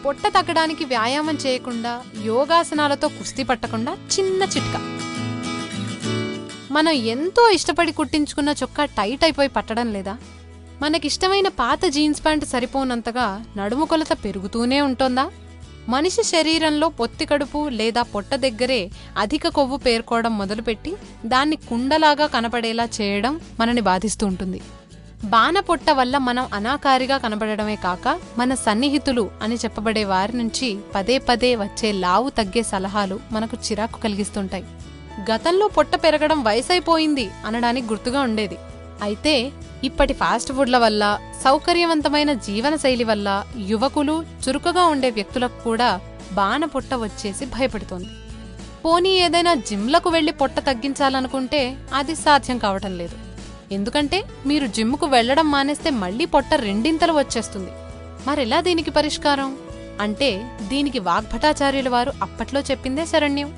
పొట్ట తగ్గడానికి వ్యాయామం చేయకుండా యోగాసనాలతో కుస్తీ పట్టకుండా చిన్న చిట్కా. మనం ఎంతో ఇష్టపడి కుట్టించుకున్న చొక్కా టైట్ అయిపోయి పట్టడం లేదా? మనకిష్టమైన పాత జీన్స్ ప్యాంట్ సరిపోనంతగా నడుము కొలత పెరుగుతూనే ఉంటోందా? మనిషి శరీరంలో పొత్తి కడుపు లేదా పొట్ట దగ్గరే అధిక కొవ్వు పేర్కోవడం మొదలుపెట్టి దాన్ని కుండలాగా కనపడేలా చేయడం మనని బాధిస్తూ ఉంటుంది. బాణపొట్ట వల్ల మనం అనాకారిగా కనబడమే కాక మన సన్నిహితులు అని చెప్పబడే వారి నుంచి పదే పదే వచ్చే లావు తగ్గే సలహాలు మనకు చిరాకు కలిగిస్తుంటాయి. గతంలో పొట్ట పెరగడం వయసైపోయింది అనడానికి గుర్తుగా ఉండేది. అయితే ఇప్పటి ఫాస్ట్ ఫుడ్ల వల్ల, సౌకర్యవంతమైన జీవనశైలి వల్ల యువకులు, చురుకుగా ఉండే వ్యక్తులకు కూడా బాణపొట్ట వచ్చేసి భయపడుతోంది. పోనీ ఏదైనా జిమ్లకు వెళ్లి పొట్ట తగ్గించాలనుకుంటే అది సాధ్యం కావటం లేదు. ఎందుకంటే మీరు జిమ్కు వెళ్లడం మానేస్తే మళ్లీ పొట్ట రెండింతలు వచ్చేస్తుంది. మరెలా దీనికి పరిష్కారం అంటే దీనికి వాగ్భటాచార్యుల వారు అప్పట్లో చెప్పిందే శరణ్యం.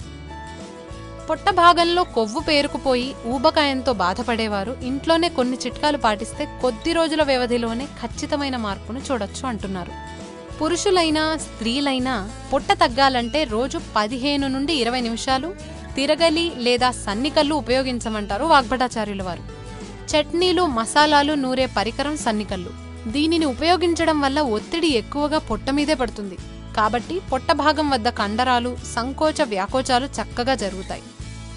పొట్ట భాగంలో కొవ్వు పేరుకుపోయి ఊబకాయంతో బాధపడేవారు ఇంట్లోనే కొన్ని చిట్కాలు పాటిస్తే కొద్ది రోజుల వ్యవధిలోనే ఖచ్చితమైన మార్పును చూడొచ్చు అంటున్నారు. పురుషులైనా స్త్రీలైనా పొట్ట తగ్గాలంటే రోజు 15 నుండి 20 నిమిషాలు తిరగలి లేదా సన్నికల్లు ఉపయోగించమంటారు వాగ్భటాచార్యుల వారు. చట్నీలు, మసాలాలు నూరే పరికరం సన్నికల్లు. దీనిని ఉపయోగించడం వల్ల ఒత్తిడి ఎక్కువగా పొట్ట మీదే పడుతుంది. కాబట్టి పొట్ట భాగం వద్ద కండరాలు, సంకోచ వ్యాకోచాలు చక్కగా జరుగుతాయి.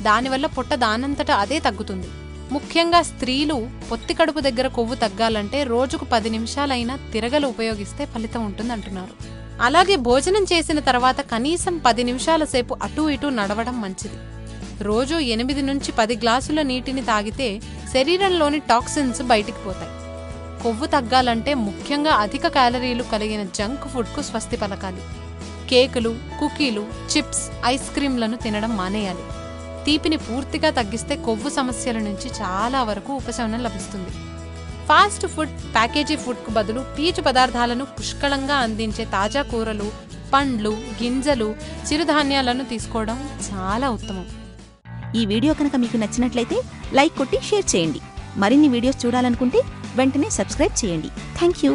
దానివల్ల పొట్ట దానంతటా అదే తగ్గుతుంది. ముఖ్యంగా స్త్రీలు పొత్తి కడుపు దగ్గర కొవ్వు తగ్గాలంటే రోజుకు 10 నిమిషాలైనా తిరగలు ఉపయోగిస్తే ఫలితం ఉంటుందంటున్నారు. అలాగే భోజనం చేసిన తర్వాత కనీసం 10 నిమిషాల సేపు అటూ ఇటూ నడవడం మంచిది. రోజు 8 నుంచి 10 గ్లాసుల నీటిని తాగితే శరీరంలోని టాక్సిన్స్ బయటికి పోతాయి. కొవ్వు తగ్గాలంటే ముఖ్యంగా అధిక క్యాలరీలు కలిగిన జంక్ ఫుడ్కు స్వస్తి పలకాలి. కేకులు, కుకీలు, చిప్స్, ఐస్ క్రీంలను తినడం మానేయాలి. తీపిని పూర్తిగా తగ్గిస్తే కొవ్వు సమస్యల నుంచి చాలా వరకు ఉపశమనం లభిస్తుంది. ఫాస్ట్ ఫుడ్, ప్యాకేజీ ఫుడ్కు బదులు పీచు పదార్థాలను పుష్కళంగా అందించే తాజా కూరలు, పండ్లు, గింజలు, చిరుధాన్యాలను తీసుకోవడం చాలా ఉత్తమం. ఈ వీడియో కనుక మీకు నచ్చినట్లయితే లైక్ కొట్టి షేర్ చేయండి. మరిన్ని వీడియోస్ చూడాలనుకుంటే వెంటనే సబ్స్క్రైబ్ చేయండి. Thank you.